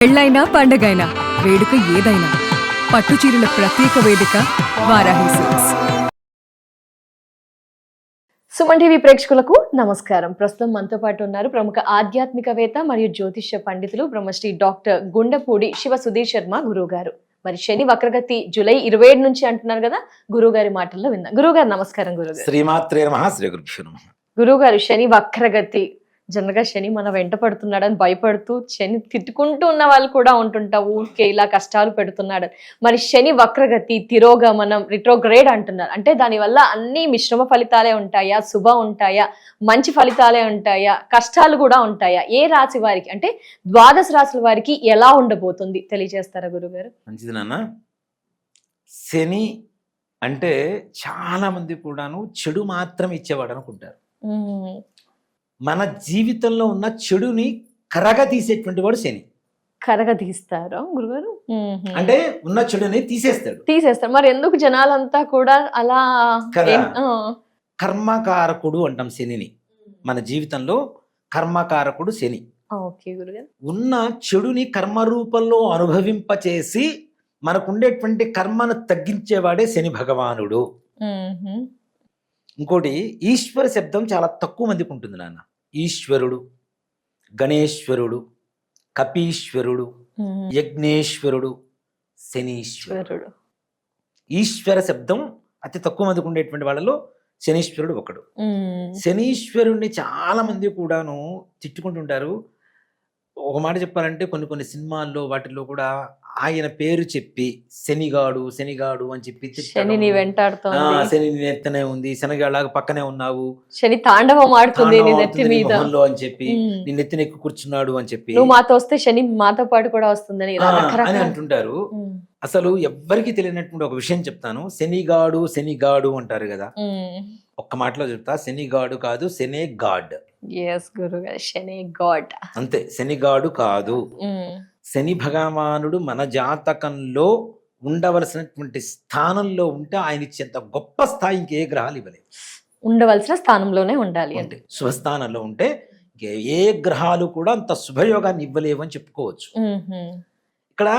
పెళ్ళైనా పండగైనా వేడుక ఏదైనా పట్టుచీరల ప్రత్యేక వేదిక వారాహి సిల్క్స్. సుమన్ టీవీ ప్రేక్షకులకు నమస్కారం. ప్రస్తుతం మనతో పాటు ఉన్నారు ప్రముఖ ఆధ్యాత్మికవేత్త మరియు జ్యోతిష్య పండితులు బ్రహ్మశ్రీ డాక్టర్ గుండపూడి శివ సుధీర్ శర్మ గురువు గారు. మరి శని వక్రగతి జూలై 27 నుంచి అంటున్నారు కదా, గురువు గారి మాటల్లో విందాం. గురువు గారు నమస్కారం. గురుగారు శ్రీమాత్రే నమః. శ్రీ గురుభ్యో నమః. గురువు గారు, శని వక్రగతి జనరల్గా శని మన వెంట పడుతున్నాడని భయపడుతూ శని తిట్టుకుంటూ ఉన్న వాళ్ళు కూడా ఉంటుంటా, ఊరికే ఇలా కష్టాలు పెడుతున్నాడు. మరి శని వక్రగతి, తిరోగమనం, రిట్రోగ్రేడ్ అంటున్నారు. అంటే దానివల్ల అన్ని మిశ్రమ ఫలితాలే ఉంటాయా, శుభ ఉంటాయా, మంచి ఫలితాలే ఉంటాయా, కష్టాలు కూడా ఉంటాయా? ఏ రాశి వారికి అంటే ద్వాదశ రాశుల వారికి ఎలా ఉండబోతుంది తెలియజేస్తారా గురుగారు? మంచిది నాన్న. శని అంటే చాలా మంది కూడాను చెడు మాత్రం ఇచ్చేవాడు అనుకుంటారు. మన జీవితంలో ఉన్న చెడుని కరగ తీసేటువంటి వాడు శని. కరగ తీస్తారా గురుగారు? అంటే ఉన్న చెడుని తీసేస్తారు. మరి ఎందుకు జనాలంతా కూడా అలా? కర్మకారకుడు అంటాం శనిని. మన జీవితంలో కర్మకారకుడు శని. ఓకే గురుగారు. ఉన్న చెడుని కర్మ రూపంలో అనుభవింపచేసి మనకుండేటువంటి కర్మను తగ్గించేవాడే శని భగవానుడు. ఇంకోటి, ఈశ్వర శబ్దం చాలా తక్కువ మందికి ఉంటుంది నాన్న. ఈశ్వరుడు, గణేశ్వరుడు, కపీశ్వరుడు, యజ్ఞేశ్వరుడు, శనీశ్వరుడు. ఈశ్వర శబ్దం అతి తక్కువ మందికి ఉండేటువంటి వాళ్ళలో శనీశ్వరుడు ఒకడు. శనీశ్వరుణ్ణి చాలా మంది కూడాను తిట్టుకుంటుంటారు. ఒక మాట చెప్పాలంటే కొన్ని సినిమాల్లో వాటిల్లో కూడా ఆయన పేరు చెప్పి శనిగాడు శనిగాడు అని చెప్పి శని నీ వెంటాడుతోంది, శని నెత్తనే ఉంది, శనిగాళ్ళగా పక్కనే ఉన్నావు, శని తాండవం ఆడుతుంది నీ నెత్తి మీద అని చెప్పి, నీ నెత్తిన ఎక్కువ కూర్చున్నాడు అని చెప్పి, నువ్వు మాతో వస్తే శని మాతో పాటు కూడా వస్తుందని అని అంటుంటారు. అసలు ఎవ్వరికి తెలియనటువంటి ఒక విషయం చెప్తాను. శనిగాడు శనిగాడు అంటారు కదా, ఒక్క మాటలో చెప్తా, శనిగాడు కాదు, శనే గాడ్. శని గాడ్ అంతే, శనిగాడు కాదు. శని భగవానుడు మన జాతకంలో ఉండవలసినటువంటి స్థానంలో ఉంటే ఆయన ఇచ్చేంత గొప్ప స్థాయి ఇంకే గ్రహాలు ఇవ్వలేదు. ఉండవలసిన స్థానంలోనే ఉండాలి అంటే శుభస్థానంలో ఉంటే ఏ గ్రహాలు కూడా అంత శుభయోగాన్ని ఇవ్వలేవు అని చెప్పుకోవచ్చు. ఇక్కడ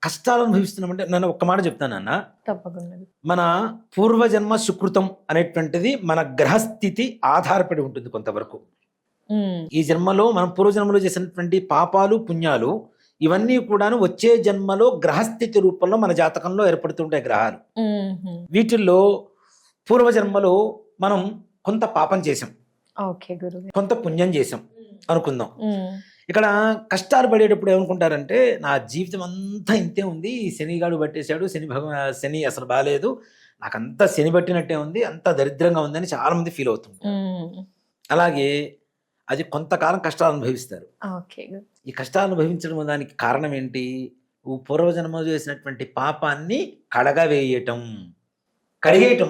కష్టాలు అనుభవిస్తున్నామంటే నేను ఒక్క మాట చెప్తానన్నా, తప్పకుండా మన పూర్వజన్మ సుకృతం అనేటువంటిది మన గ్రహస్థితి ఆధారపడి ఉంటుంది కొంతవరకు. ఈ జన్మలో మనం పూర్వజన్మలో చేసినటువంటి పాపాలు పుణ్యాలు ఇవన్నీ కూడాను వచ్చే జన్మలో గ్రహస్థితి రూపంలో మన జాతకంలో ఏర్పడుతుంటాయి గ్రహాలు. వీటిల్లో పూర్వజన్మలో మనం కొంత పాపం చేసాం, కొంత పుణ్యం చేసాం అనుకుందాం. ఇక్కడ కష్టాలు పడేటప్పుడు ఏమనుకుంటారంటే, నా జీవితం అంతా ఇంతే ఉంది, శనిగాడు పట్టేశాడు, శని అసలు బాగాలేదు, నాకంతా శని పట్టినట్టే ఉంది, అంతా దరిద్రంగా ఉందని చాలా మంది ఫీల్ అవుతుంది. అలాగే అది కొంతకాలం కష్టాలు అనుభవిస్తారు. ఈ కష్టాలు అనుభవించడం దానికి కారణం ఏంటి? పూర్వజన్మ చేసినటువంటి పాపాన్ని కడిగేయటం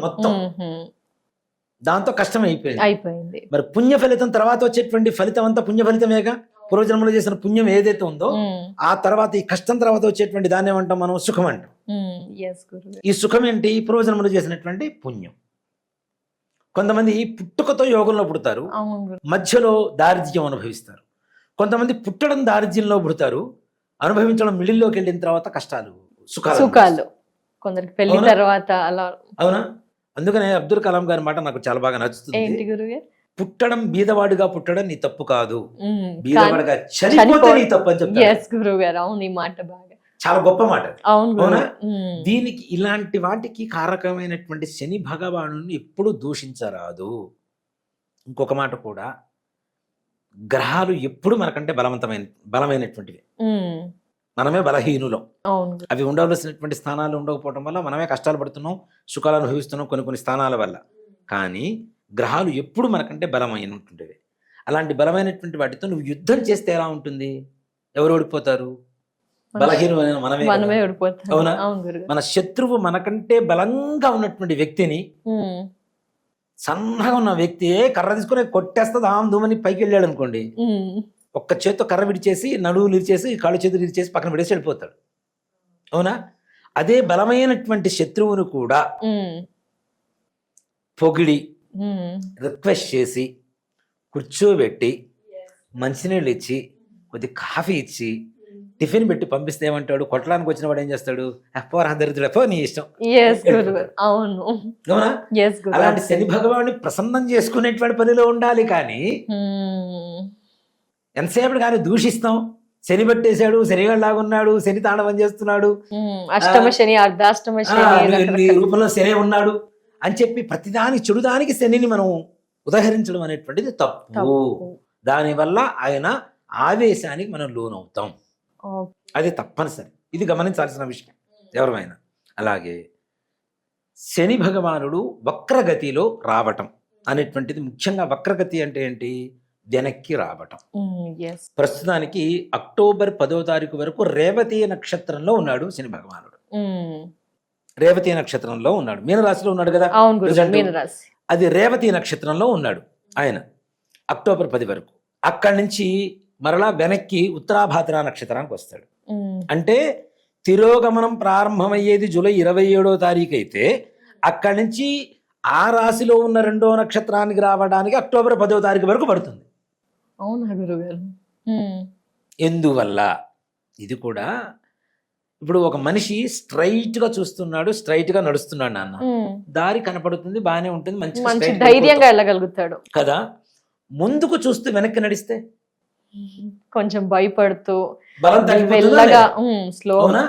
మొత్తం, దాంతో కష్టం అయిపోయింది. మరి పుణ్య ఫలితం తర్వాత వచ్చేటువంటి ఫలితం అంతా పుణ్య ఫలితమేగా. పూర్వజన్మలో చేసిన పుణ్యం ఏదైతే ఉందో ఆ తర్వాత ఈ కష్టం తర్వాత వచ్చేటువంటి దాన్ని ఏమంటాం మనం? సుఖం అంటాం. ఈ సుఖం ఏంటి? పూర్వజన్మలో చేసినటువంటి పుణ్యం. కొంతమంది పుట్టుకతో యోగంలో పుడతారు, మధ్యలో దారిద్ర్యం అనుభవిస్తారు. కొంతమంది పుట్టడం దారిద్ర్యంలో పుడతారు, అనుభవించడం మిడిల్లోకి వెళ్ళిన తర్వాత కష్టాలు సుఖాలు, కొందరికి పెళ్లి తర్వాత అలా. అవునా? అందుకనే అబ్దుల్ కలాం గారి మాట నాకు చాలా బాగా నచ్చుతుంది. పుట్టడం బీదవాడిగా పుట్టడం నీ తప్పు కాదు, బీదవాడిగా చనిపోతే నీ తప్పు అని చెప్తారు. చాలా గొప్ప మాట. అవునా? దీనికి ఇలాంటి వాటికి కారకమైనటువంటి శని భగవాను ఎప్పుడు దూషించరాదు. ఇంకొక మాట కూడా, గ్రహాలు ఎప్పుడు మనకంటే బలమైనటువంటివి, మనమే బలహీనులం. అవి ఉండవలసినటువంటి స్థానాలు ఉండకపోవడం వల్ల మనమే కష్టాలు పడుతున్నాం, సుఖాలు అనుభవిస్తున్నాం కొన్ని స్థానాల వల్ల. కానీ గ్రహాలు ఎప్పుడు మనకంటే బలమైనటువంటివి. అలాంటి బలమైనటువంటి వాటితో నువ్వు యుద్ధం చేస్తే ఎలా ఉంటుంది? ఎవరు ఓడిపోతారు? బలహీనమైన మనమే ఓడిపోతాం. అవునా? మన శత్రువు మనకంటే బలంగా ఉన్నటువంటి వ్యక్తిని, సన్నగా ఉన్న వ్యక్తి కర్ర తీసుకుని కొట్టేస్తుంది, ఆందోమని పైకి వెళ్ళాడు అనుకోండి, ఒక్క చేతితో కర్ర విడిచేసి, నడువులు ఇరిచేసి, కాళ్ళు చేతులు ఇరిచేసి పక్కన పెడేసి వెళ్ళిపోతాడు. అవునా? అదే బలమైనటువంటి శత్రువును కూడా పొగిడి రిక్వెస్ట్ చేసి కూర్చోబెట్టి మంచినీళ్ళు ఇచ్చి కొద్ది కాఫీ ఇచ్చి టిఫిన్ పెట్టి పంపిస్తే ఏమంటాడు, కొట్టడానికి వచ్చిన వాడు ఏం చేస్తాడు, పోరా దరిద్రుడు, నీ ఇష్టం. ఎస్ గురుగారు, అవును. అవునా? ఎస్ గురు. అలాంటి శని భగవాన్ని ప్రసన్నం చేసుకునేటువంటి పనిలో ఉండాలి. కానీ ఎంతసేపటి కానీ దూషిస్తాం, శని పట్టేశాడు, శనిగాళ్ళలాగున్నాడు, శని తాండవం చేస్తున్నాడు, అష్టమ శని, అర్ధాష్టమ శని, నీ రకరకాల- రూపంలో శని ఉన్నాడు అని చెప్పి ప్రతిదాని చెడుదానికి శనిని మనం ఉదహరించడం అనేటువంటిది తప్పు. తప్పు. దానివల్ల ఆయన ఆవేశానికి మనం లోనవుతాం. ఓకే. అది తప్పనిసరి, ఇది గమనించాల్సిన విషయం ఎవరైనా. అలాగే శని భగవానుడు వక్రగతిలో రావటం అనేటువంటిది, ముఖ్యంగా వక్రగతి అంటే ఏంటి, వెనక్కి రావటం. ఎస్. ప్రస్తుతానికి అక్టోబర్ 10వ తారీఖు వరకు రేవతి నక్షత్రంలో ఉన్నాడు శని భగవానుడు. రేవతి నక్షత్రంలో ఉన్నాడు, మీనరాశిలో ఉన్నాడు కదా. అవును గురు, Present. మీనరాశి. అది రేవతి నక్షత్రంలో ఉన్నాడు ఆయన అక్టోబర్ 10 వరకు. అక్కడి నుంచి మరలా వెనక్కి ఉత్తరాభాద్ర నక్షత్రానికి వస్తాడు. అంటే తిరోగమనం ప్రారంభమయ్యేది జూలై 27వ తారీఖు అయితే, అక్కడి నుంచి ఆ రాశిలో ఉన్న 2వ నక్షత్రానికి రావడానికి అక్టోబర్ 10వ తారీఖు వరకు పడుతుంది. అవునా గురుగారు? ఎందువల్ల? ఇది కూడా ఇప్పుడు ఒక మనిషి స్ట్రైట్ గా చూస్తున్నాడు, స్ట్రైట్ గా నడుస్తున్నాడు నాన్న, దారి కనపడుతుంది, బాగానే ఉంటుంది, మంచి మంచి straight గా ధైర్యంగా వెళ్ళిపోతాం వెళ్ళగలుగుతాడు కదా. ముందుకు చూస్తూ వెనక్కి నడిస్తే కొంచెం భయపడుతూ బలం తగ్గిపోతుందా వెళ్ళగా లేదా? స్లో. అవునా?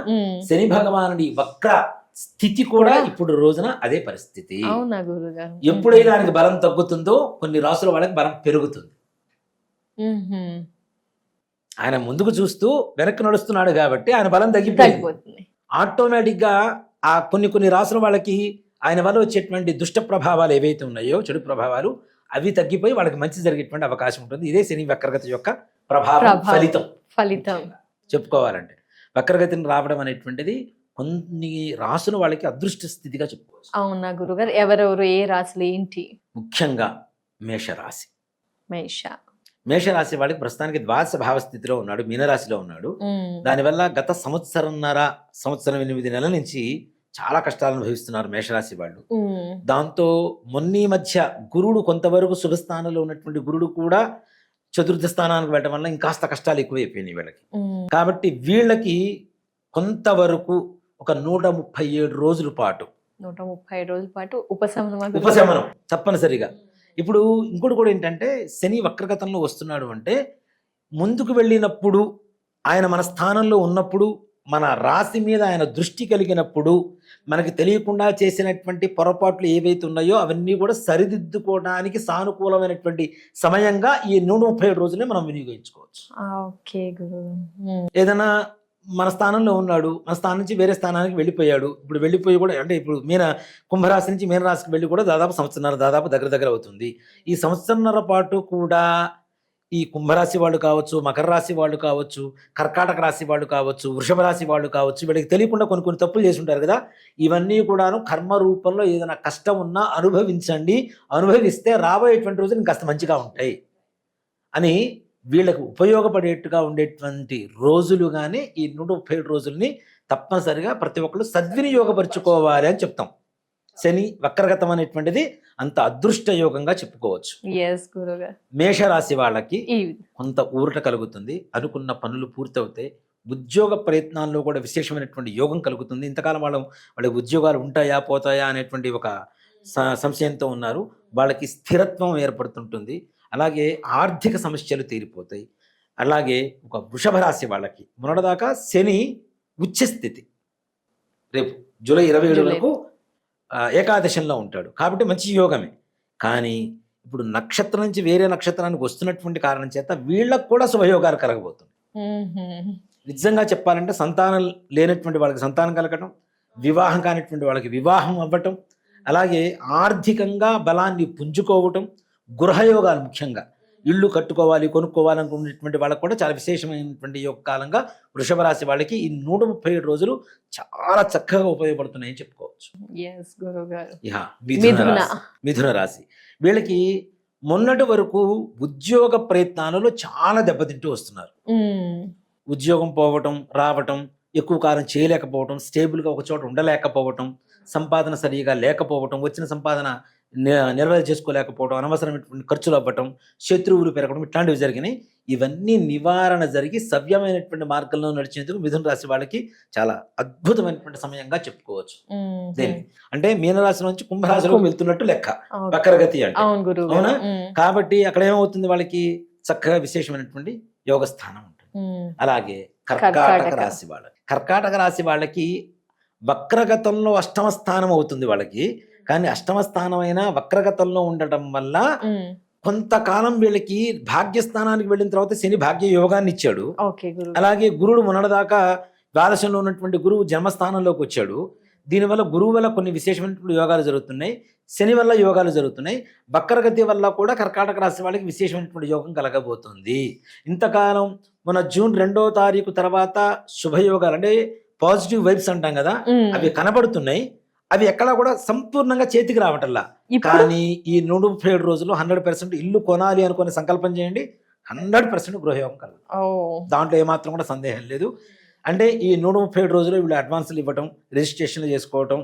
శని భగవానుడి వక్ర స్థితి కూడా ఇప్పుడు రోజున అదే పరిస్థితి. అవునా గురుగారు? ఎప్పుడైతే ఆయనకి బలం తగ్గుతుందో కొన్ని రాసుల వాళ్ళకి బలం పెరుగుతుంది. ఆయన ముందుకు చూస్తూ వెనక్కి నడుస్తున్నాడు కాబట్టి ఆయన బలం తగ్గిపోయింది. తగ్గిపోతుంది. ఆటోమేటిక్ గా ఆ కొన్ని రాసుల వాళ్ళకి ఆయన వల్ల వచ్చేటువంటి దుష్ట ప్రభావాలు ఏవైతే ఉన్నాయో, చెడు ప్రభావాలు, అవి తగ్గిపోయి వాళ్ళకి మంచి జరిగేటువంటి అవకాశం ఉంటుంది. ఇదే శని వక్రగతి యొక్క ప్రభావం, ఫలితం చెప్పుకోవాలంటే. వక్రగతిని రావడం అనేటువంటిది కొన్ని రాసుల వాళ్ళకి అదృష్ట స్థితిగా చెప్పుకోవచ్చు. అవునా గురుగారు? ఎవరెవరు, ఏ రాశులు ఏంటి? ముఖ్యంగా మేషరాశి. మేష. మేషరాశి వాళ్ళకి ప్రస్తుతానికి ద్వాదశ భావస్థితిలో ఉన్నాడు, మీనరాశిలో ఉన్నాడు. దానివల్ల గత సంవత్సరం 8 నెలల నుంచి చాలా కష్టాలను అనుభవిస్తున్నారు మేషరాశి వాళ్ళు. దాంతో మొన్నీ మధ్య గురుడు కొంతవరకు శుభస్థానంలో ఉన్నటువంటి గురుడు కూడా చతుర్థ స్థానానికి వెళ్ళడం వల్ల ఇంకాస్త కష్టాలు ఎక్కువైపోయినాయి వీళ్ళకి. కాబట్టి వీళ్ళకి కొంతవరకు ఒక 137 రోజుల పాటు 130 రోజుల పాటు ఉపశమనం తప్పనిసరిగా. ఇప్పుడు ఇంకోటి కూడా ఏంటంటే, శని వక్రగతంలో వస్తున్నాడు అంటే ముందుకు వెళ్ళినప్పుడు, ఆయన మన స్థానంలో ఉన్నప్పుడు, మన రాశి మీద ఆయన దృష్టి కలిగినప్పుడు మనకి తెలియకుండా చేసినటువంటి పొరపాట్లు ఏవైతే ఉన్నాయో అవన్నీ కూడా సరిదిద్దుకోవడానికి సానుకూలమైనటువంటి సమయంగా ఈ 137 రోజులే మనం వినియోగించుకోవచ్చు. ఓకే గురు. ఏదైనా మన స్థానంలో ఉన్నాడు, మన స్థానం నుంచి వేరే స్థానానికి వెళ్ళిపోయాడు. ఇప్పుడు వెళ్ళిపోయి కూడా అంటే ఇప్పుడు కుంభరాశి నుంచి మీనరాశికి వెళ్ళి కూడా దాదాపు సంవత్సరంన్నర దగ్గర అవుతుంది. ఈ సంవత్సరంన్నర పాటు కూడా ఈ కుంభరాశి వాళ్ళు కావచ్చు, మకర రాశి వాళ్ళు కావచ్చు, కర్కాటక రాశి వాళ్ళు కావచ్చు, వృషభ రాశి వాళ్ళు కావచ్చు, వీళ్ళకి తెలియకుండా కొన్ని తప్పులు చేసి ఉంటారు కదా. ఇవన్నీ కూడాను కర్మ రూపంలో ఏదైనా కష్టం ఉన్నా అనుభవించండి, అనుభవిస్తే రాబోయేటువంటి రోజులు ఇంకాస్త మంచిగా ఉంటాయి అని వీళ్ళకు ఉపయోగపడేట్టుగా ఉండేటువంటి రోజులుగానే ఈ 137 రోజుల్ని తప్పనిసరిగా ప్రతి ఒక్కరు సద్వినియోగపరుచుకోవాలి అని చెప్తాం. శని వక్రగతం అనేటువంటిది అంత అదృష్ట యోగంగా చెప్పుకోవచ్చు. మేషరాశి వాళ్ళకి కొంత ఊరట కలుగుతుంది, అనుకున్న పనులు పూర్తవుతాయి, ఉద్యోగ ప్రయత్నాల్లో కూడా విశేషమైనటువంటి యోగం కలుగుతుంది. ఇంతకాలం వాళ్ళ ఉద్యోగాలు ఉంటాయా పోతాయా అనేటువంటి ఒక సంశయంతో ఉన్నారు, వాళ్ళకి స్థిరత్వం ఏర్పడుతుంటుంది. అలాగే ఆర్థిక సమస్యలు తీరిపోతాయి. అలాగే ఒక వృషభ రాశి వాళ్ళకి మొన్నటిదాకా శని ఉచ్చస్థితి, రేపు జూలై 27 వరకు ఏకాదశంలో ఉంటాడు కాబట్టి మంచి యోగమే. కానీ ఇప్పుడు నక్షత్రం నుంచి వేరే నక్షత్రానికి వస్తున్నటువంటి కారణం చేత వీళ్ళకు కూడా శుభయోగాలు కలగబోతుంది. నిజంగా చెప్పాలంటే సంతానం లేనటువంటి వాళ్ళకి సంతానం కలగటం, వివాహం కానిటువంటి వాళ్ళకి వివాహం అవ్వటం, అలాగే ఆర్థికంగా బలాన్ని పుంజుకోవటం, గృహయోగాలు ముఖ్యంగా ఇళ్ళు కట్టుకోవాలి కొనుక్కోవాలనుకునేటువంటి వాళ్ళకు కూడా చాలా విశేషమైనటువంటి యోగ కాలంగా వృషభ రాశి వాళ్ళకి ఈ 137 రోజులు చాలా చక్కగా ఉపయోగపడుతున్నాయని చెప్పుకోవచ్చు. మిథున రాశి వీళ్ళకి మొన్నటి వరకు ఉద్యోగ ప్రయత్నాలలో చాలా దెబ్బతింటూ వస్తున్నారు. ఉద్యోగం పోవటం రావటం, ఎక్కువ కాలం చేయలేకపోవటం, స్టేబుల్గా ఒక చోట ఉండలేకపోవటం, సంపాదన సరిగా లేకపోవటం, వచ్చిన సంపాదన నిర్వహణ చేసుకోలేకపోవడం, అనవసరమైనటువంటి ఖర్చులు అవ్వటం, శత్రువులు పెరగడం, ఇట్లాంటివి జరిగినాయి. ఇవన్నీ నివారణ జరిగి సవ్యమైనటువంటి మార్గంలో నడిచేందుకు మిథున రాశి వాళ్ళకి చాలా అద్భుతమైనటువంటి సమయంగా చెప్పుకోవచ్చు. దేని అంటే మీనరాశి నుంచి కుంభరాశిలోకి వెళ్తున్నట్టు లెక్క వక్రగతి అంటే. అవును గురువు అవునా? కాబట్టి అక్కడ ఏమవుతుంది, వాళ్ళకి చక్కగా విశేషమైనటువంటి యోగ స్థానం ఉంటుంది. అలాగే కర్కాటక రాశి వాళ్ళకి, కర్కాటక రాశి వాళ్ళకి వక్రగతంలో అష్టమ స్థానం అవుతుంది వాళ్ళకి. కానీ అష్టమ స్థానమైన వక్రగతంలో ఉండటం వల్ల కొంతకాలం వీళ్ళకి భాగ్యస్థానానికి వెళ్ళిన తర్వాత శని భాగ్య యోగాన్ని ఇచ్చాడు. అలాగే గురుడు మొన్నటిదాకా ద్వాదశంలో ఉన్నటువంటి గురువు జన్మస్థానంలోకి వచ్చాడు. దీనివల్ల గురువు వల్ల కొన్ని విశేషమైనటువంటి యోగాలు జరుగుతున్నాయి, శని వల్ల యోగాలు జరుగుతున్నాయి. వక్రగతి వల్ల కూడా కర్కాటక రాశి వాళ్ళకి విశేషమైనటువంటి యోగం కలగబోతుంది. ఇంతకాలం మన జూన్ 2వ తారీఖు తర్వాత శుభయోగాలు అంటే పాజిటివ్ వైబ్స్ అంటాం కదా, అవి కనబడుతున్నాయి. అవి ఎక్కడా కూడా సంపూర్ణంగా చేతికి రావటల్లా. కానీ ఈ 137 రోజుల్లో 100% ఇల్లు కొనాలి అనుకుని సంకల్పం చేయండి, 100% గృహయోగం కలదు. దాంట్లో ఏమాత్రం కూడా సందేహం లేదు. అంటే ఈ 137 రోజుల్లో వీళ్ళు అడ్వాన్సులు ఇవ్వటం, రిజిస్ట్రేషన్లు చేసుకోవటం,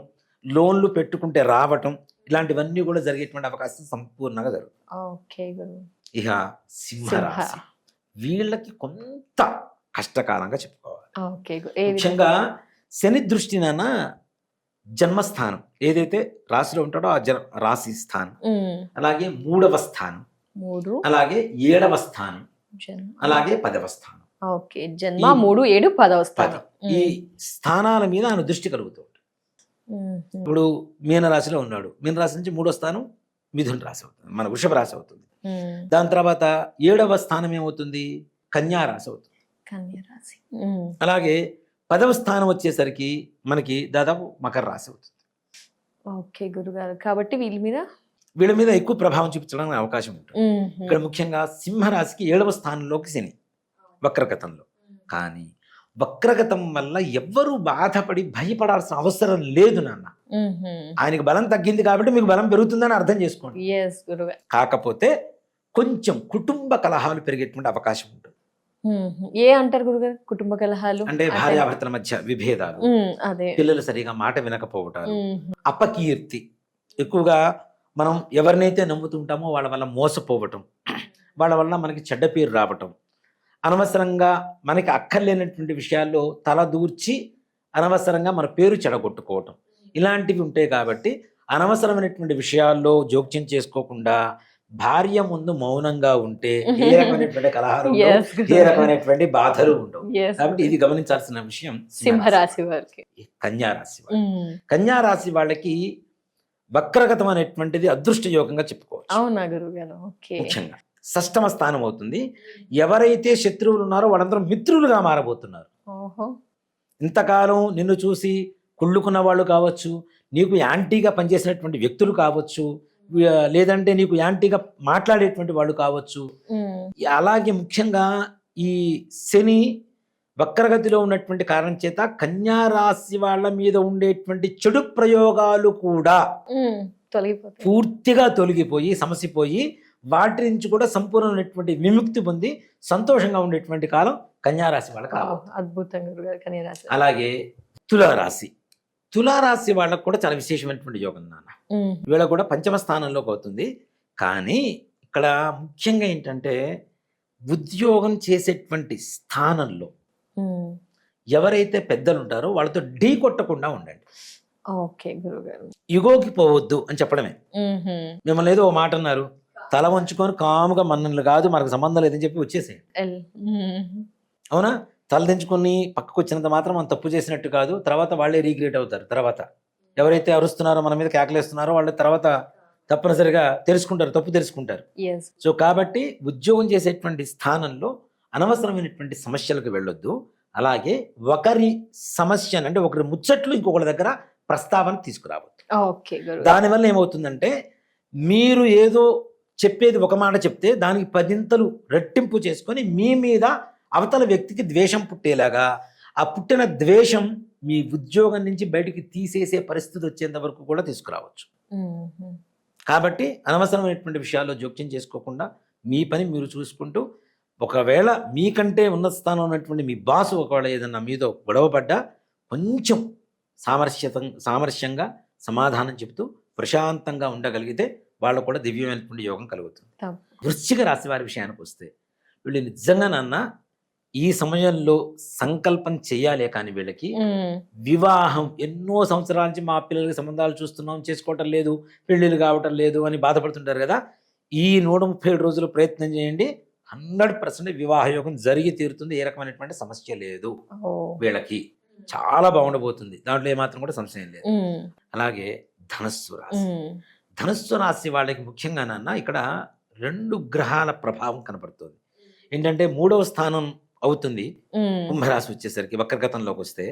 లోన్లు పెట్టుకుంటే రావటం, ఇలాంటివన్నీ కూడా జరిగేటువంటి అవకాశం సంపూర్ణంగా జరుగుతుంది. ఇక సింహరాశి వీళ్ళకి కొంత కష్టకాలంగా చెప్పుకోవాలి. ముఖ్యంగా శని దృష్టిన జన్మస్థానం ఏదైతే రాశిలో ఉంటాడో ఆ రాశి స్థానం, అలాగే 3వ స్థానం, అలాగే 7వ స్థానం, అలాగే 10వ స్థానం. జన్మ 3, 7, 10వ స్థానం. ఈ స్థానాల మీద ఆయన దృష్టి కలుగుతూ ఉంటుంది. ఇప్పుడు మీనరాశిలో ఉన్నాడు, మీనరాశి నుంచి 3వ స్థానం మిథున రాశి అవుతుంది, మన వృషభ రాశి అవుతుంది. దాని తర్వాత 7వ స్థానం ఏమవుతుంది, కన్యా రాశి అవుతుంది. అలాగే 10వ స్థానం వచ్చేసరికి మనకి దాదాపు మకర రాశి అవుతుంది. గురుగారు కాబట్టి వీళ్ళ మీద ఎక్కువ ప్రభావం చూపించడానికి అవకాశం ఉంటుంది. ఇక్కడ ముఖ్యంగా సింహరాశికి 7వ స్థానంలోకి శని వక్రగతంలో. కానీ వక్రగతం వల్ల ఎవ్వరూ బాధపడి భయపడాల్సిన అవసరం లేదు నాన్న. ఆయనకి బలం తగ్గింది కాబట్టి మీకు బలం పెరుగుతుందని అర్థం చేసుకోండి. కాకపోతే కొంచెం కుటుంబ కలహాలు పెరిగేటువంటి అవకాశం ఉంటుంది. అంటారు గురుగారు కుటుంబ కలహాలు అంటే భార్యాభర్తల మధ్య విభేదాలు, పిల్లలు సరిగా మాట వినకపోవటాలు, అపకీర్తి. ఎక్కువగా మనం ఎవరినైతే నమ్ముతుంటామో వాళ్ళ వల్ల మోసపోవటం, వాళ్ళ వల్ల మనకి చెడ్డ పేరు రావటం, అనవసరంగా మనకి అక్కర్లేనటువంటి విషయాల్లో తల దూర్చి అనవసరంగా మన పేరు చెడగొట్టుకోవటం, ఇలాంటివి ఉంటాయి. కాబట్టి అనవసరమైనటువంటి విషయాల్లో జోక్యం చేసుకోకుండా భార్య ముందు మౌనంగా ఉంటే ఏ రకమైనటువంటి కలహాలు, ఏ రకమైనటువంటి బాధలు ఉండవు. కాబట్టి ఇది గమనించాల్సిన విషయం. సింహరాశి వారికి, కన్యారాశి కన్యారాశి వాళ్ళకి వక్రగతం అనేటువంటిది అదృష్ట యోగంగా చెప్పుకోవచ్చు. అవునా గురుగారు? ముఖ్యంగా 6వ స్థానం అవుతుంది. ఎవరైతే శత్రువులు ఉన్నారో వాళ్ళందరూ మిత్రులుగా మారబోతున్నారు. ఇంతకాలం నిన్ను చూసి కుళ్ళుకున్న వాళ్ళు కావచ్చు, నీకు యాంటీగా పనిచేసినటువంటి వ్యక్తులు కావచ్చు, లేదంటే నీకు యాంటీగా మాట్లాడేటువంటి వాళ్ళు కావచ్చు. అలాగే ముఖ్యంగా ఈ శని వక్రగతిలో ఉన్నటువంటి కారణం చేత కన్యా రాశి వాళ్ళ మీద ఉండేటువంటి చెడు ప్రయోగాలు కూడా పూర్తిగా తొలగిపోయి సమసిపోయి వాటి నుంచి కూడా సంపూర్ణమైనటువంటి విముక్తి పొంది సంతోషంగా ఉండేటువంటి కాలం కన్యారాశి వాళ్ళకి. అద్భుతంగా. అలాగే తులారాశి వాళ్ళకు కూడా చాలా విశేషమైనటువంటి యోగం నాన్న. వీళ్ళ కూడా 5వ స్థానంలోకి అవుతుంది. కానీ ఇక్కడ ముఖ్యంగా ఏంటంటే ఉద్యోగం చేసేటువంటి స్థానంలో ఎవరైతే పెద్దలు ఉంటారో వాళ్ళతో ఢీ కొట్టకుండా ఉండండి. ఇగోకి పోవద్దు అని చెప్పడమే. మిమ్మల్ని ఏదో ఓ మాట అన్నారు, తల వంచుకొని కాముగా మనల్ని కాదు మనకు సంబంధం లేదని చెప్పి వచ్చేసేయండి. అవునా? తలదించుకొని పక్కకు వచ్చినంత మాత్రం మనం తప్పు చేసినట్టు కాదు, తర్వాత వాళ్ళే రీగ్రేట్ అవుతారు. తర్వాత ఎవరైతే అరుస్తున్నారో మన మీద కేకలేస్తున్నారో వాళ్ళు తర్వాత తప్పనిసరిగా తెలుసుకుంటారు, తప్పు తెలుసుకుంటారు. సో కాబట్టి ఉద్యోగం చేసేటువంటి స్థానంలో అనవసరమైనటువంటి సమస్యలకు వెళ్ళొద్దు. అలాగే ఒకరి సమస్యను అంటే ఒకరి ముచ్చట్లు ఇంకొకరి దగ్గర ప్రస్తావన తీసుకురావద్దు. దానివల్ల ఏమవుతుందంటే మీరు ఏదో చెప్పేది ఒక మాట చెప్తే దానికి 10 రెట్టింపు చేసుకొని మీ మీద అవతల వ్యక్తికి ద్వేషం పుట్టేలాగా, ఆ పుట్టిన ద్వేషం మీ ఉద్యోగం నుంచి బయటికి తీసేసే పరిస్థితి వచ్చేంత వరకు కూడా తీసుకురావచ్చు. కాబట్టి అనవసరమైనటువంటి విషయాల్లో జోక్యం చేసుకోకుండా మీ పని మీరు చూసుకుంటూ, ఒకవేళ మీకంటే ఉన్నత స్థానం ఉన్నటువంటి మీ బాసు ఒకవేళ ఏదన్నా మీతో గొడవపడ్డా కొంచెం సామరస్యంగా సమాధానం చెబుతూ ప్రశాంతంగా ఉండగలిగితే వాళ్ళకు కూడా దివ్యమైనటువంటి యోగం కలుగుతుంది. తప్ప. వృశ్చిక రాశి వారి విషయానికి వస్తే వీళ్ళు నిజంగా నాన్న ఈ సమయంలో సంకల్పం చేయాలే కానీ వీళ్ళకి వివాహం ఎన్నో సంవత్సరాల నుంచి మా పిల్లలకి సంబంధాలు చూస్తున్నాం, చేసుకోవటం లేదు, పెళ్ళిళ్ళు కావటం లేదు అని బాధపడుతుంటారు కదా. ఈ 137 రోజులు ప్రయత్నం చేయండి, 100% వివాహ యోగం జరిగి తీరుతుంది. ఏ రకమైనటువంటి సమస్య లేదు వీళ్ళకి, చాలా బాగుండబోతుంది, దాంట్లో ఏమాత్రం కూడా సంశయం లేదు. అలాగే ధనస్సు రాశి, ధనస్సు రాశి వాళ్ళకి ముఖ్యంగా నాన్న ఇక్కడ 2 గ్రహాల ప్రభావం కనపడుతుంది. ఏంటంటే 3వ స్థానం అవుతుంది కుంభరాశి వచ్చేసరికి వక్రగతంలోకి వస్తే,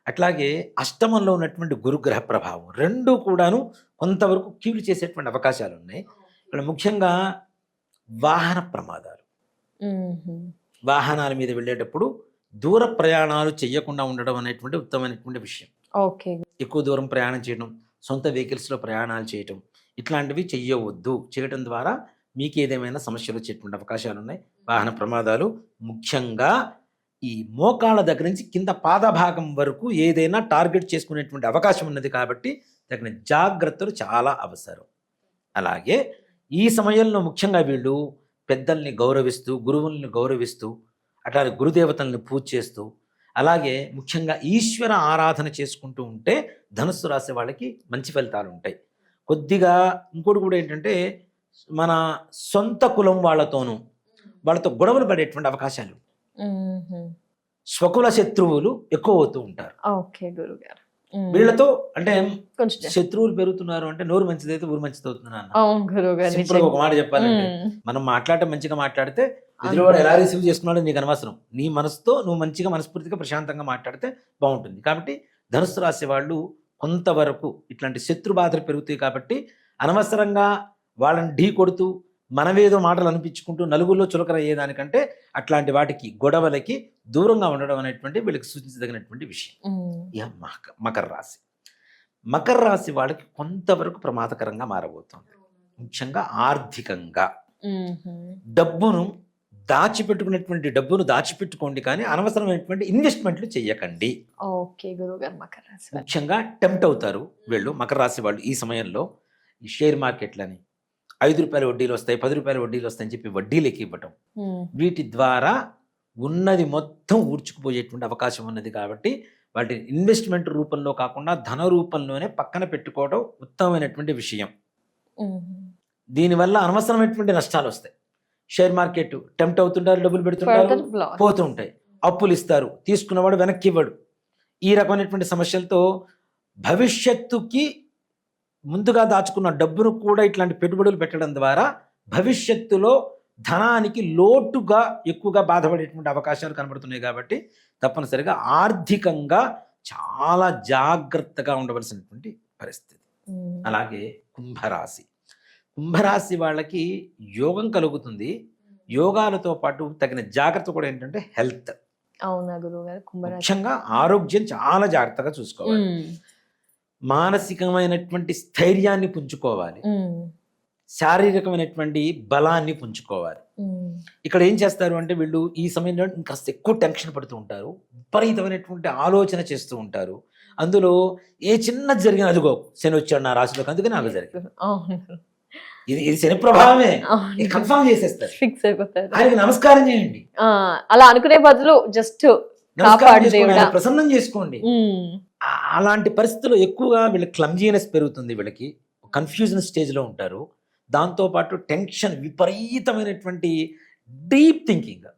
అట్లాగే అష్టమంలో ఉన్నటువంటి గురుగ్రహ ప్రభావం, 2 కూడాను కొంతవరకు కీడు చేసేటువంటి అవకాశాలు ఉన్నాయి. ఇక్కడ ముఖ్యంగా వాహన ప్రమాదాలు, వాహనాల మీద వెళ్ళేటప్పుడు దూర ప్రయాణాలు చేయకుండా ఉండడం అనేటువంటి ఉత్తమమైనటువంటి విషయం. ఓకే, ఎక్కువ దూరం ప్రయాణం చేయడం, సొంత వెహికల్స్లో ప్రయాణాలు చేయటం, ఇట్లాంటివి చెయ్యవద్దు. చేయడం ద్వారా మీకు ఏదేమైనా సమస్యలు వచ్చేటువంటి అవకాశాలు ఉన్నాయి. వాహన ప్రమాదాలు ముఖ్యంగా ఈ మోకాళ్ళ దగ్గర నుంచి కింద పాదభాగం వరకు ఏదైనా టార్గెట్ చేసుకునేటువంటి అవకాశం ఉన్నది కాబట్టి తగిన జాగ్రత్తలు చాలా అవసరం. అలాగే ఈ సమయంలో ముఖ్యంగా వీళ్ళు పెద్దల్ని గౌరవిస్తూ, గురువుల్ని గౌరవిస్తూ, అట్లాగే గురుదేవతల్ని పూజ చేస్తూ, అలాగే ముఖ్యంగా ఈశ్వర ఆరాధన చేసుకుంటూ ఉంటే ధనుస్సు రాశి వాళ్ళకి మంచి ఫలితాలు ఉంటాయి. కొద్దిగా ఇంకోటి కూడా ఏంటంటే మన సొంత కులం వాళ్ళతో గొడవలు పడేటువంటి అవకాశాలు, స్వకుల శత్రువులు ఎక్కువ అవుతూ ఉంటారు. ఓకే గురుగారు, వీళ్ళతో అంటే కొంచెం శత్రువులు పెరుగుతున్నారు అంటే నోరు మంచిదైతే ఊరు మంచిది అవుతున్నాను. అవును గురుగారు, సింపుల్ గా ఒక మాట చెప్పాలంటే మనం మాట్లాడటం మంచిగా మాట్లాడితే ఎదురువాడు ఎలా రిసీవ్ చేసుకున్నాడో నీకు అనవసరం. నీ మనసుతో నువ్వు మంచిగా మనస్ఫూర్తిగా ప్రశాంతంగా మాట్లాడితే బాగుంటుంది. కాబట్టి ధనుస్సు రాశి వాళ్ళు కొంతవరకు ఇట్లాంటి శత్రు బాధలు పెరుగుతాయి కాబట్టి అనవసరంగా వాళ్ళని ఢీ కొడుతూ మనమేదో మాటలు అనిపించుకుంటూ నలుగురిలో చులకన అయ్యేదానికంటే అట్లాంటి వాటికి గొడవలకి దూరంగా ఉండడం అనేటువంటి వీళ్ళకి సూచించదగినటువంటి విషయం. ఇక మకర రాశి, మకర రాశి వాళ్ళకి కొంతవరకు ప్రమాదకరంగా మారబోతుంది. ముఖ్యంగా ఆర్థికంగా డబ్బును దాచిపెట్టుకునేటువంటి డబ్బును దాచిపెట్టుకోండి, కానీ అనవసరమైనటువంటి ఇన్వెస్ట్మెంట్లు చేయకండి. ఓకే గురుగారు, మకర రాశి ముఖ్యంగా టెంప్ట్ అవుతారు వీళ్ళు. మకర రాశి వాళ్ళు ఈ సమయంలో ఈ షేర్ మార్కెట్లని 5 రూపాయల వడ్డీలు వస్తాయి, 10 రూపాయల వడ్డీలు వస్తాయని చెప్పి వడ్డీలకి ఇవ్వటం, వీటి ద్వారా ఉన్నది మొత్తం ఊడ్చుకుపోయేటువంటి అవకాశం ఉన్నది. కాబట్టి వాటి ఇన్వెస్ట్మెంట్ రూపంలో కాకుండా ధన రూపంలోనే పక్కన పెట్టుకోవడం ఉత్తమమైనటువంటి విషయం. దీనివల్ల అనవసరమైనటువంటి నష్టాలు వస్తాయి. షేర్ మార్కెట్ టెంప్ట్ అవుతుంటారు, డబ్బులు పెడుతుంటారు, పోతూ ఉంటాయి, అప్పులు ఇస్తారు, తీసుకున్నవాడు వెనక్కి ఇవ్వడు. ఈ రకమైనటువంటి సమస్యలతో భవిష్యత్తుకి ముందుగా దాచుకున్న డబ్బును కూడా ఇట్లాంటి పెట్టుబడులు పెట్టడం ద్వారా భవిష్యత్తులో ధనానికి లోటుగా ఎక్కువగా బాధపడేటువంటి అవకాశాలు కనబడుతున్నాయి. కాబట్టి తప్పనిసరిగా ఆర్థికంగా చాలా జాగ్రత్తగా ఉండవలసినటువంటి పరిస్థితి. అలాగే కుంభరాశి, కుంభరాశి వాళ్ళకి యోగం కలుగుతుంది. యోగాలతో పాటు తగిన జాగ్రత్త కూడా ఏంటంటే హెల్త్. అవునా గురుగారు, కుంభరాశి ముఖ్యంగా ఆరోగ్యం చాలా జాగ్రత్తగా చూసుకోవాలి. మానసికమైనటువంటి స్థైర్యాన్ని పుంజుకోవాలి, శారీరకమైనటువంటి బలాన్ని పుంజుకోవాలి. ఇక్కడ ఏం చేస్తారు అంటే వీళ్ళు ఈ సమయంలో ఇంకాస్త ఎక్కువ టెన్షన్ పడుతూ ఉంటారు, విపరీతమైనటువంటి ఆలోచన చేస్తూ ఉంటారు. అందులో ఏ చిన్నది జరిగిన అదిగో శని వచ్చాడు నా రాశిలోకి, అందుకే నాకు జరిగింది, ఇది శని ప్రభావమే, కన్ఫర్మ్ చేసేస్తారు, ఫిక్స్ అయిపోతారు. ఆయనకి నమస్కారం చేయండి, అలా అనుకునే బదులు జస్ట్ ప్రసన్నం చేసుకోండి. అలాంటి పరిస్థితుల్లో ఎక్కువగా వీళ్ళకి క్లమ్జీనెస్ పెరుగుతుంది, వీళ్ళకి కన్ఫ్యూజన్ స్టేజ్లో ఉంటారు. దాంతోపాటు టెన్షన్, విపరీతమైనటువంటి డీప్ థింకింగ్,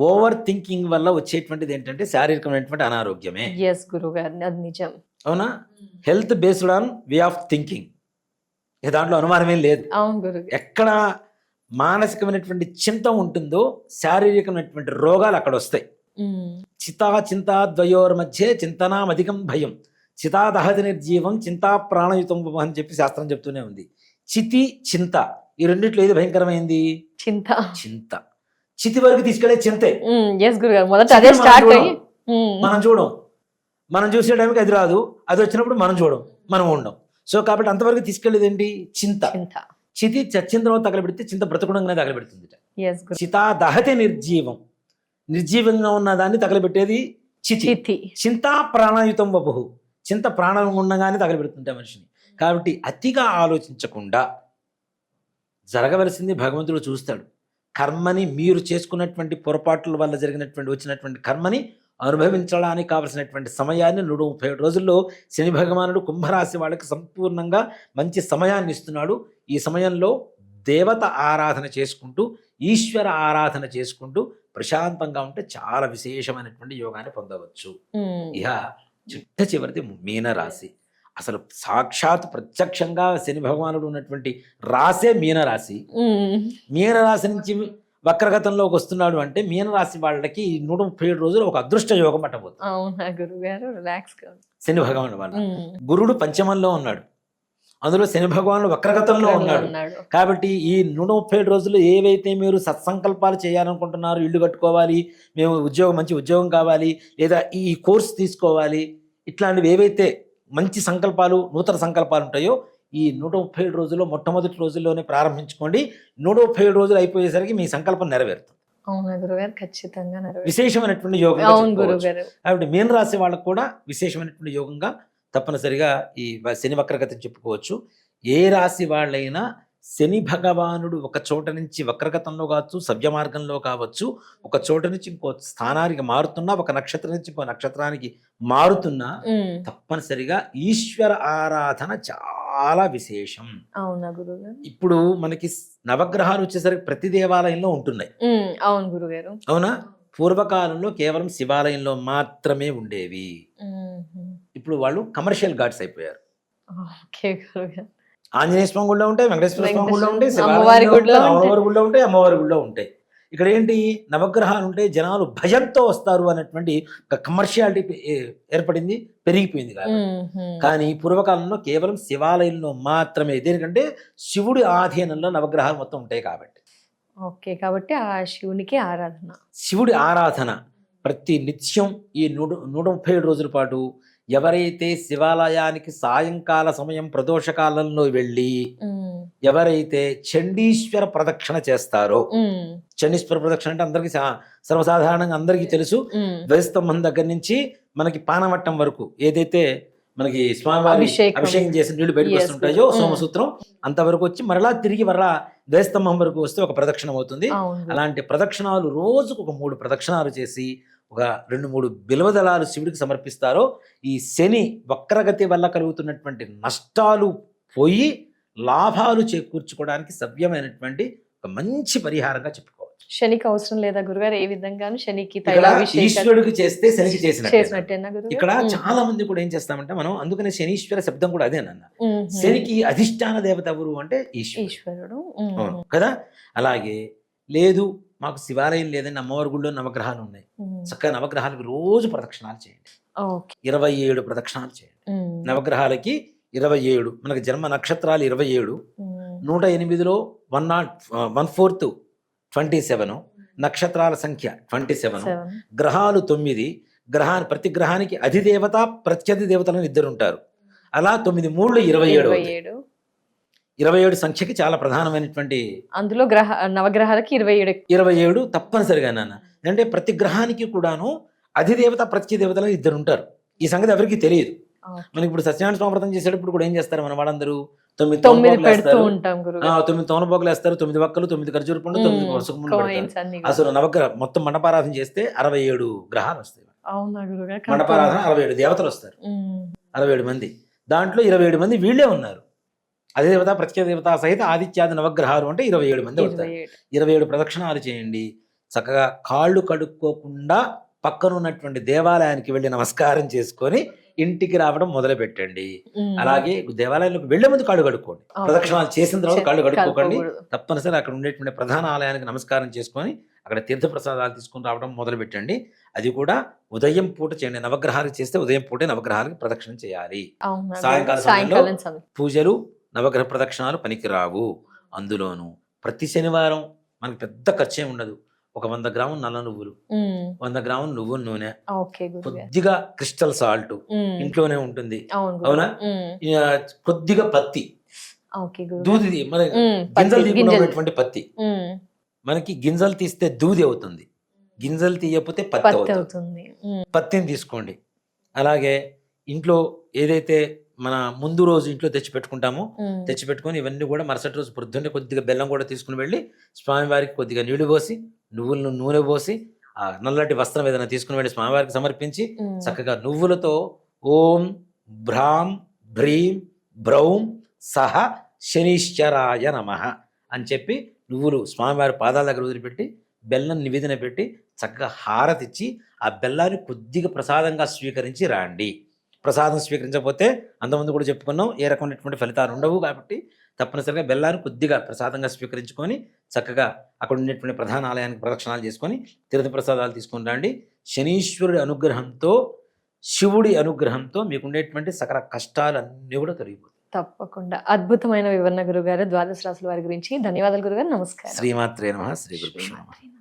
ఓవర్ థింకింగ్ వల్ల వచ్చేటువంటిది ఏంటంటే శారీరకమైనటువంటి అనారోగ్యమే. నిజం, అవునా? Health based on way of thinking, దాంట్లో అనుమానమేం లేదు. ఎక్కడ మానసికమైనటువంటి చింత ఉంటుందో శారీరకమైనటువంటి రోగాలు అక్కడ వస్తాయి. చితా చింతా ద్వయోర్ మధ్య చింతనామధికం భయం, చితా దహతి నిర్జీవం చింతా ప్రాణయుతం అని చెప్పి శాస్త్రం చెప్తూనే ఉంది. చితి, చింత, ఈ రెండిట్లో ఏది భయంకరమైంది? చింత. చింత చితి వరకు తీసుకెళ్లే చింతే. మనం చూసే టైంకి అది రాదు, అది వచ్చినప్పుడు మనం చూడం, మనం ఉండం. సో కాబట్టి అంతవరకు తీసుకెళ్లేది ఏంటి? చింత. చితి చచ్చిన తర్వాత తగలబెడితే చింత బ్రతకుడంగానే తగలబెడుతుంది. చితా దహతి నిర్జీవం, నిర్జీవంగా ఉన్న దాన్ని తగలబెట్టేది చితి. చింతా ప్రాణయుతం వపుహు, చింత ప్రాణం ఉండగానే తగలబెడుతుంటాయి మనిషిని. కాబట్టి అతిగా ఆలోచించకుండా జరగవలసింది భగవంతుడు చూస్తాడు. కర్మని మీరు చేసుకున్నటువంటి పొరపాట్ల వల్ల వచ్చినటువంటి కర్మని అనుభవించడానికి కావలసినటువంటి సమయాన్ని 137 రోజుల్లో శని భగవానుడు కుంభరాశి వాళ్ళకి సంపూర్ణంగా మంచి సమయాన్ని ఇస్తున్నాడు. ఈ సమయంలో దేవత ఆరాధన చేసుకుంటూ ఈశ్వర ఆరాధన చేసుకుంటూ ప్రశాంతంగా ఉంటే చాలా విశేషమైనటువంటి యోగాన్ని పొందవచ్చు. ఇక చివరిది మీనరాశి. అసలు సాక్షాత్ ప్రత్యక్షంగా శని భగవానుడు ఉన్నటువంటి రాసే మీనరాశి. మీనరాశి నుంచి వక్రగతంలోకి వస్తున్నాడు అంటే మీనరాశి వాళ్ళకి 137 రోజులు ఒక అదృష్ట యోగం పట్టబోతుంది. అవునా గురుగారు, రిలాక్స్ గా. శని భగవానుడు వాళ్ళ గురుడు పంచమంలో ఉన్నాడు, అందులో శని భగవానుడు వక్రగతంలో ఉన్నాడు. కాబట్టి ఈ 137 రోజులు ఏవైతే మీరు సత్సంకల్పాలు చేయాలనుకుంటున్నారు, ఇల్లు కట్టుకోవాలి, మేము మంచి ఉద్యోగం కావాలి, లేదా ఈ కోర్స్ తీసుకోవాలి, ఇట్లాంటివి ఏవైతే మంచి సంకల్పాలు, నూతన సంకల్పాలు ఉంటాయో ఈ 137 రోజుల్లో మొట్టమొదటి రోజుల్లోనే ప్రారంభించుకోండి. 137 రోజులు అయిపోయేసరికి మీ సంకల్పం నెరవేరుతుంది. అవునా గురుగారు, ఖచ్చితంగా విశేషమైనటువంటి యోగం. కాబట్టి మీన రాశి వాళ్ళకు కూడా విశేషమైనటువంటి యోగంగా తప్పనిసరిగా ఈ శని వక్రగతిని చెప్పుకోవచ్చు. ఏ రాశి వాళ్ళైనా శని భగవానుడు ఒక చోట నుంచి వక్రగతంలో కావచ్చు, సవ్య మార్గంలో కావచ్చు, ఒక చోట నుంచి ఇంకో స్థానానికి మారుతున్నా, ఒక నక్షత్రం నుంచి ఇంకో నక్షత్రానికి మారుతున్నా తప్పనిసరిగా ఈశ్వర ఆరాధన చాలా విశేషం. అవునా గురుగారు. ఇప్పుడు మనకి నవగ్రహాలు వచ్చేసరికి ప్రతి దేవాలయంలో ఉంటున్నాయి. అవును గురుగారు. అవునా? పూర్వకాలంలో కేవలం శివాలయంలో మాత్రమే ఉండేవి. ఇప్పుడు వాళ్ళు కమర్షియల్ గాడ్స్ అయిపోయారు. ఆంజనేయ స్వామి గుడిలో ఉంటాయి, వెంకటేశ్వర స్వామి గుడిలో ఉంటాయి, అమ్మవారి గుడిలో ఉంటాయి, అమ్మవారి గుడిలో ఉంటాయి. ఇక్కడ ఏంటి, నవగ్రహాలు ఉంటే జనాలు భయంతో వస్తారు అనేటువంటి ఒక కమర్షియాలిటీ ఏర్పడింది, పెరిగిపోయింది. కానీ పూర్వకాలంలో కేవలం శివాలయంలో మాత్రమే. దేనికంటే శివుడి ఆధీనంలో నవగ్రహాలు మొత్తం ఉంటాయి కాబట్టి. ఓకే, కాబట్టి ఆ శివునికి ఆరాధన, శివుడి ఆరాధన ప్రతి నిత్యం ఈ 137 రోజుల పాటు ఎవరైతే శివాలయానికి సాయంకాల సమయం ప్రదోషకాలంలో వెళ్ళి ఎవరైతే చండీశ్వర ప్రదక్షిణ చేస్తారో, చండీశ్వర ప్రదక్షిణ అంటే అందరికి సర్వసాధారణంగా అందరికీ తెలుసు. ధ్వజస్తంభం దగ్గర నుంచి మనకి పానవట్టం వరకు ఏదైతే మనకి స్వామివారి అభిషేకం చేసి నీళ్లు బయటకు వస్తుంటాయో సోమసూత్రం, అంతవరకు వచ్చి మరలా తిరిగి ధ్వజస్తంభం వరకు వస్తే ఒక ప్రదక్షిణం అవుతుంది. అలాంటి ప్రదక్షిణాలు రోజుకు ఒక 3 ప్రదక్షిణాలు చేసి ఒక 2-3 బిల్వదళాలు శివుడికి సమర్పిస్తారో ఈ శని వక్రగతి వల్ల కలుగుతున్నటువంటి నష్టాలు పోయి లాభాలు చేకూర్చుకోవడానికి సవ్యమైనటువంటి ఒక మంచి పరిహారంగా చెప్పుకోవచ్చు. శనికి అవసరం లేదా గురుగారు? ఏ విధంగాను శనికి ఈశ్వరుడికి చేస్తే శనికి చేసినట్టేనా? ఇక్కడ చాలా మంది కూడా ఏం చేస్తామంటే మనం, అందుకనే శనీశ్వర శబ్దం కూడా అదే అన్న. శనికి అధిష్టాన దేవత ఎవరు అంటే ఈశ్వరుడు కదా. అలాగే లేదు మాకు శివాలయం లేదని అమ్మవారి గుడిలో నవగ్రహాలు ఉన్నాయి, చక్కగా నవగ్రహాలకు రోజు ప్రదక్షిణాలు చేయండి. 27 ప్రదక్షిణాలు చేయండి. నవగ్రహాలకి 27, మనకి జన్మ నక్షత్రాలు 27, 108లో 1/4 27, నక్షత్రాల సంఖ్య 27, గ్రహాలు 9, ప్రతి గ్రహానికి అధిదేవత ప్రత్యధి దేవతలను 2 ఉంటారు. అలా 9 3 27. 27 సంఖ్యకి చాలా ప్రధానమైనటువంటి, అందులో నవగ్రహాలకి 27 తప్పనిసరిగా నాన్న. అంటే ప్రతి గ్రహానికి కూడాను అధిదేవత ప్రత్యదేవతలు 2 ఉంటారు. ఈ సంగతి ఎవరికి తెలియదు. మనకి ఇప్పుడు సత్యనారాయణ స్వామి వ్రతం చేసేటప్పుడు కూడా ఏం చేస్తారు మన వాళ్ళందరూ 9 తోమపోగులు వేస్తారు, 9 వక్కలు, 9 ఖర్జూర పండు, 9 పసుపు. అసలు నవగ్రహ మొత్తం మండపారాధన చేస్తే 67 గ్రహాలు వస్తాయి. మండపారాధన 67 దేవతలు వస్తారు, 67 మంది. దాంట్లో 27 మంది వీళ్ళే ఉన్నారు. అధిదేవత ప్రత్యేకదేవత సహిత ఆదిత్యాది నవగ్రహాలు అంటే 27 మంది అవుతారు. 27 ప్రదక్షిణాలు చేయండి. చక్కగా కాళ్ళు కడుక్కోకుండా పక్కనున్నటువంటి దేవాలయానికి వెళ్ళి నమస్కారం చేసుకొని ఇంటికి రావడం మొదలు పెట్టండి. అలాగే దేవాలయంలోకి వెళ్లే ముందు కాళ్ళు కడుక్కోండి. ప్రదక్షిణాలు చేసిన తర్వాత కాళ్ళు కడుక్కోకండి. తప్పనిసరి అక్కడ ఉండేటువంటి ప్రధాన ఆలయానికి నమస్కారం చేసుకొని అక్కడ తీర్థప్రసాదాలు తీసుకుని రావడం మొదలు పెట్టండి. అది కూడా ఉదయం పూట చేయండి. నవగ్రహాలు చేస్తే ఉదయం పూటే నవగ్రహాలకు ప్రదక్షిణ చేయాలి. సాయంకాల సమయంలో పూజలు, నవగ్రహ ప్రదక్షిణాలు పనికిరావు. అందులోనూ ప్రతి శనివారం మనకి పెద్ద ఖర్చే ఉండదు. ఒక 100 గ్రాములు నల్ల నువ్వులు, 100 గ్రాములు నువ్వుల నూనె, కొద్దిగా క్రిస్టల్ సాల్ట్ ఇంట్లోనే ఉంటుంది. అవునా? కొద్దిగా పత్తి, దూది, మన గింజలు తీసుకున్నటువంటి పత్తి. మనకి గింజలు తీస్తే దూది అవుతుంది, గింజలు తీయకపోతే పత్తి అవుతుంది. పత్తిని తీసుకోండి. అలాగే ఇంట్లో ఏదైతే మన ముందు రోజు ఇంట్లో తెచ్చి పెట్టుకుంటాము. తెచ్చి పెట్టుకొని ఇవన్నీ కూడా మరుసటి రోజు పొద్దున్నే కొద్దిగా బెల్లం కూడా తీసుకుని వెళ్ళి స్వామివారికి కొద్దిగా నీళ్లు పోసి నువ్వులను నూనె పోసి ఆ నల్లటి వస్త్రం ఏదైనా తీసుకుని వెళ్ళి స్వామివారికి సమర్పించి చక్కగా నువ్వులతో ఓం భ్రాం భ్రీం భ్రౌం సహ శనీశ్వరాయ నమః అని చెప్పి నువ్వులు స్వామివారి పాదాల దగ్గర వదిలిపెట్టి బెల్లం నివేదన పెట్టి చక్కగా హారతిచ్చి ఆ బెల్లాన్ని కొద్దిగా ప్రసాదంగా స్వీకరించి రాండి. ప్రసాదం స్వీకరించకపోతే అంతకుముందు కూడా చెప్పుకున్నాం ఏ రకమైనటువంటి ఫలితాలు ఉండవు. కాబట్టి తప్పనిసరిగా బెల్లాన్ని కొద్దిగా ప్రసాదంగా స్వీకరించుకొని చక్కగా అక్కడ ఉండేటువంటి ప్రధాన ఆలయానికి ప్రదక్షిణాలు చేసుకొని తీర్థ ప్రసాదాలు తీసుకొని రండి. శనీశ్వరుడి అనుగ్రహంతో శివుడి అనుగ్రహంతో మీకు ఉండేటువంటి సకల కష్టాలన్నీ కూడా తొలగిపోతాయి. తప్పకుండా అద్భుతమైన వివరణ గురుగారు. ద్వాదశ రాశుల వారి గురించి ధన్యవాదాలు గురుగారు. నమస్కారం. శ్రీమాత్రే నమః. శ్రీ గురుభ్యో నమః.